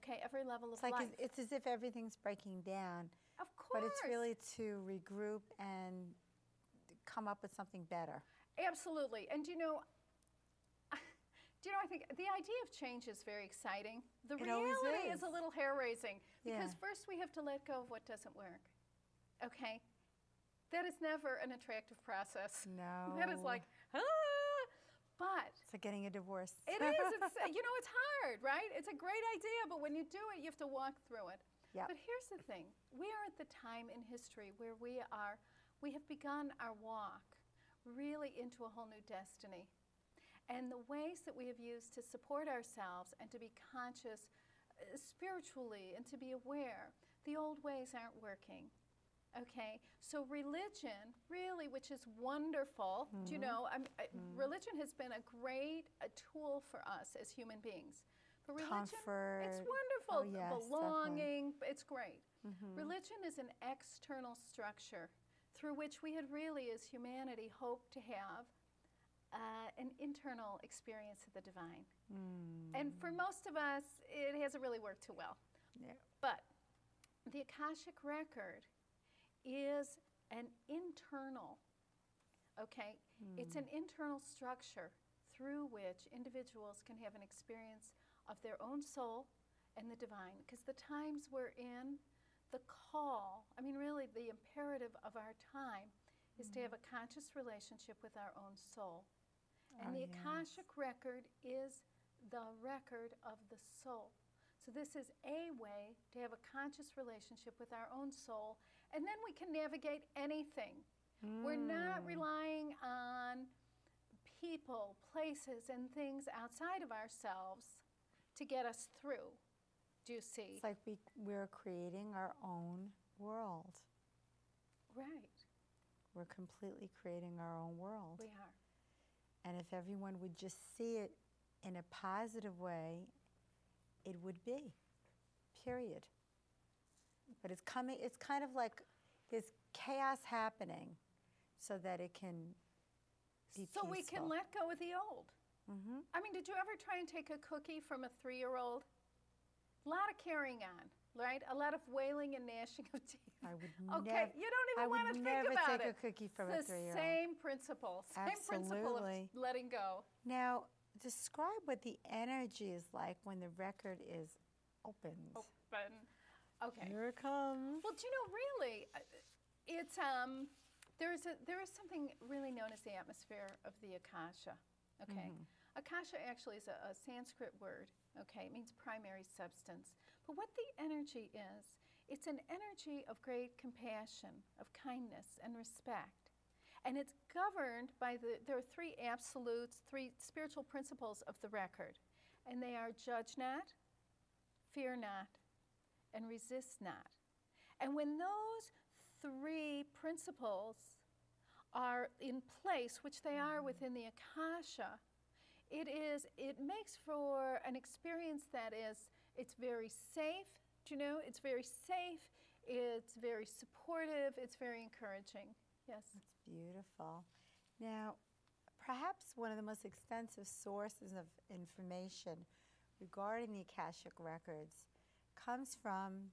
okay, every level of It's like life. it's as if everything's breaking down. Of course. But it's really to regroup and come up with something better. Absolutely. And I think the idea of change is very exciting. The reality is a little hair-raising because first we have to let go of what doesn't work. Okay? That is never an attractive process. No. That is like, but it's like getting a divorce. It is. It's, it's hard, right? It's a great idea, but when you do it, you have to walk through it. Yep. But here's the thing. We are at the time in history where we have begun our walk really into a whole new destiny. And the ways that we have used to support ourselves and to be conscious spiritually and to be aware, the old ways aren't working. Okay, so religion, really, which is wonderful, religion has been a tool for us as human beings. But religion, comfort. It's wonderful, Oh, yes, belonging, it's great. Mm-hmm. Religion is an external structure through which we had really, as humanity, hoped to have an internal experience of the divine. And for most of us, it hasn't really worked too well. Yeah. But the Akashic Record is an internal, it's an internal structure through which individuals can have an experience of their own soul and the divine. Because the times we're in, the call, really the imperative of our time is to have a conscious relationship with our own soul. And the Akashic Record is the record of the soul. So this is a way to have a conscious relationship with our own soul, and then we can navigate anything. We're not relying on people, places, and things outside of ourselves to get us through. Do you see? It's like we're creating our own world. Right. We're completely creating our own world. We are. And if everyone would just see it in a positive way, it would be, period. But it's kind of like there's chaos happening so that it can be peaceful. So we can let go of the old. Did you ever try and take a cookie from a 3-year-old? A lot of carrying on, right? A lot of wailing and gnashing of teeth. I would Okay, you don't even want to think about it. I would never take a cookie from a 3-year-old. Same principle. Same principle of letting go. Now, describe what the energy is like when the record is opened. Open. Okay. Here it comes. Well, really, it's there is something really known as the atmosphere of the Akasha. Okay. Akasha actually is a Sanskrit word. Okay, it means primary substance. But what the energy is, it's an energy of great compassion, of kindness and respect. And it's governed by there are 3 absolutes, 3 spiritual principles of the record. And they are judge not, fear not, and resist not. And when those 3 principles are in place, which they are within the Akasha, it makes for an experience that it's very safe, it's very safe, it's very supportive, it's very encouraging. Yes. That's beautiful. Now, perhaps one of the most extensive sources of information regarding the Akashic Records comes from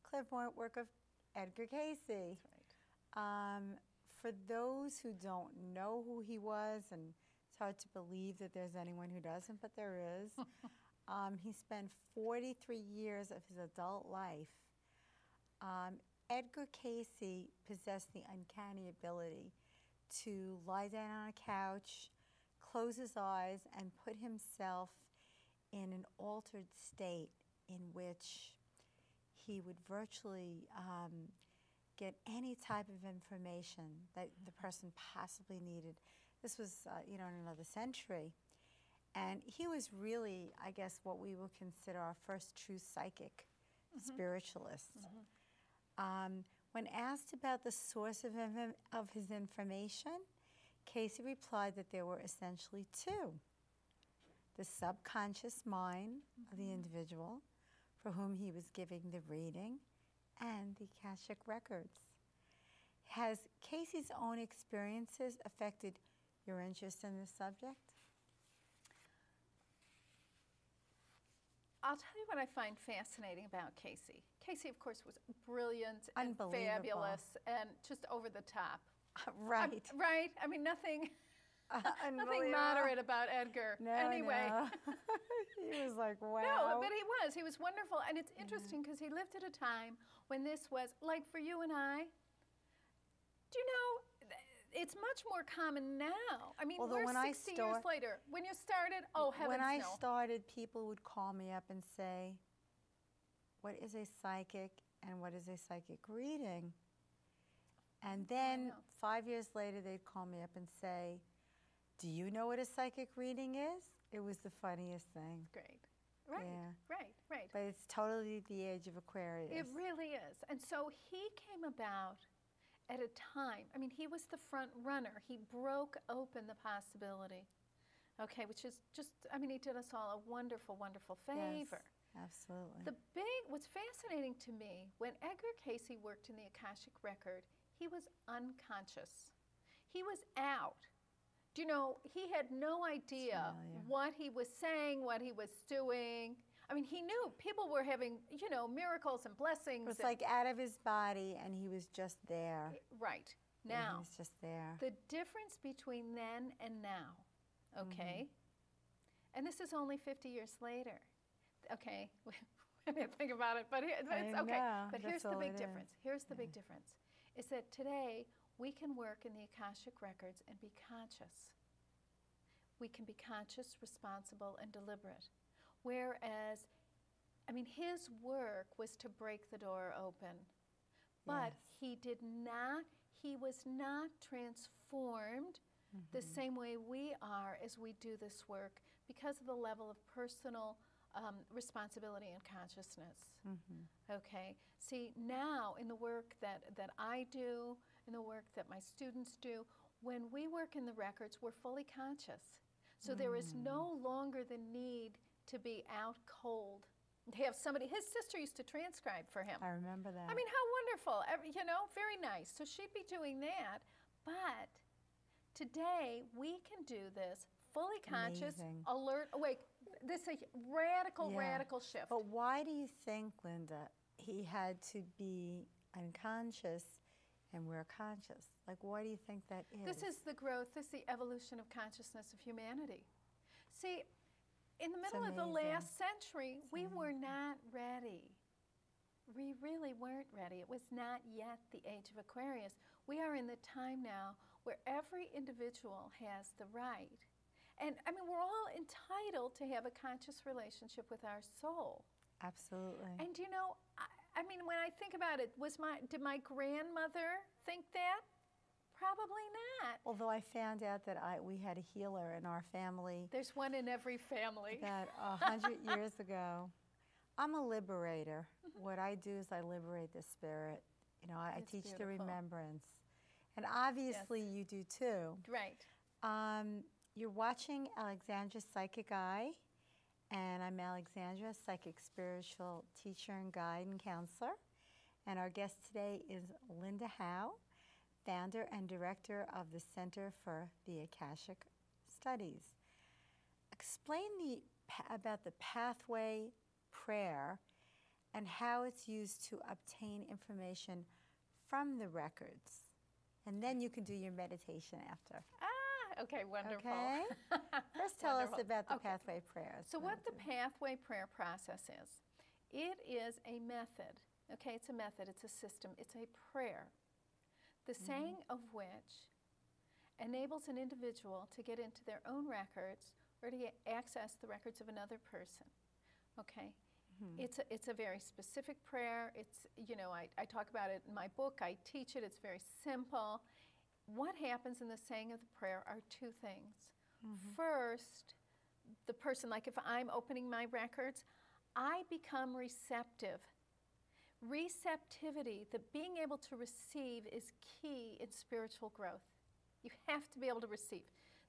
clairvoyant work of Edgar Cayce. That's right. For those who don't know who he was, and it's hard to believe that there's anyone who doesn't, but there is. He spent 43 years of his adult life. Edgar Cayce possessed the uncanny ability to lie down on a couch, close his eyes, and put himself in an altered state in which he would virtually get any type of information that the person possibly needed. This was, in another century. And he was really, I guess, what we would consider our first true psychic spiritualist. When asked about the source of his information, Cayce replied that there were essentially 2. The subconscious mind of the individual for whom he was giving the reading, and the Akashic Records. Has Cayce's own experiences affected your interest in this subject? I'll tell you what I find fascinating about Casey. Casey, of course, was brilliant and Unbelievable. Fabulous and just over the top. Right. Right? I mean, nothing Unbelievable. moderate about Edgar. No, anyway. no. He was like, wow. No, but he was. He was wonderful. And it's interesting because he lived at a time when this was, like for you and I, do you know, it's much more common now. I mean, Although we're when I 60 years later. When you started, oh, heavens When I no. started, people would call me up and say, what is a psychic and what is a psychic reading? And then 5 years later, they'd call me up and say, do you know what a psychic reading is? It was the funniest thing. Great. Right, Yeah. right. But it's totally the age of Aquarius. It really is. And so he came about at a time, I mean, he was the front runner. He broke open the possibility, okay, which is just, I mean, he did us all a wonderful, wonderful favor. Yes, absolutely. What's fascinating to me, when Edgar Casey worked in the Akashic Record, he was unconscious. He was out. Do you know, he had no idea what he was saying, what he was doing. I mean, he knew people were having, you know, miracles and blessings. It was like out of his body, and he was just there. Right. And Now, he was just there. the difference between then and now, okay, and this is only 50 years later, okay, when you think about it, but it's okay. But here's the big difference. Here's the big difference, is that today we can work in the Akashic Records and be conscious. We can be conscious, responsible, and deliberate. Whereas, I mean, his work was to break the door open, but he was not transformed the same way we are as we do this work because of the level of personal responsibility and consciousness. Okay, see, now in the work that I do, in the work that my students do, when we work in the records, we're fully conscious. So there is no longer the need to be out cold. To have somebody, his sister used to transcribe for him. I remember that. I mean, how wonderful, you know, very nice. So she'd be doing that. But today, we can do this fully conscious, alert, awake. This is a radical shift. But why do you think, Linda, he had to be unconscious and we're conscious? Like, why do you think that is? This is the growth, this is the evolution of consciousness of humanity. See, in the middle of the last century, we were not ready. We really weren't ready. It was not yet the age of Aquarius. We are in the time now where every individual has the right. And I mean, we're all entitled to have a conscious relationship with our soul. Absolutely. And you know, I mean, when I think about it, did my grandmother think that? Probably not. Although I found out that we had a healer in our family. There's one in every family. About 100 years ago. I'm a liberator. What I do is I liberate the spirit. You know, I teach the remembrance. And obviously you do too. Right. You're watching Alexandra's Psychic Eye. And I'm Alexandra, psychic spiritual teacher and guide and counselor. And our guest today is Linda Howe, founder and director of the Center for the Akashic Studies. Explain about the pathway prayer and how it's used to obtain information from the records. And then you can do your meditation after. Okay, wonderful. Okay. First tell us about the pathway prayer. So what the pathway prayer process is, it is a method. Okay, it's a method, it's a system, it's a prayer. The saying of which enables an individual to get into their own records or to access the records of another person. Okay? It's a very specific prayer. It's, you know, I talk about it in my book, I teach it, it's very simple. What happens in the saying of the prayer are two things. First, the person, like if I'm opening my records, I become receptive. Receptivity, the being able to receive, is key in spiritual growth. You have to be able to receive.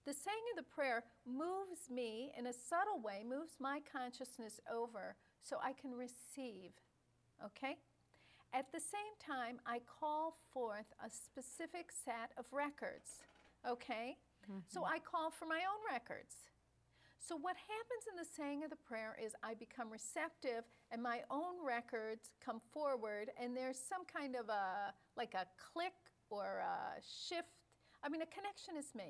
The saying of the prayer moves me in a subtle way, moves my consciousness over so I can receive, okay? At the same time, I call forth a specific set of records, okay? So I call for my own records. So what happens in the saying of the prayer is I become receptive and my own records come forward, and there's some kind of like a click or a shift. I mean, a connection is made.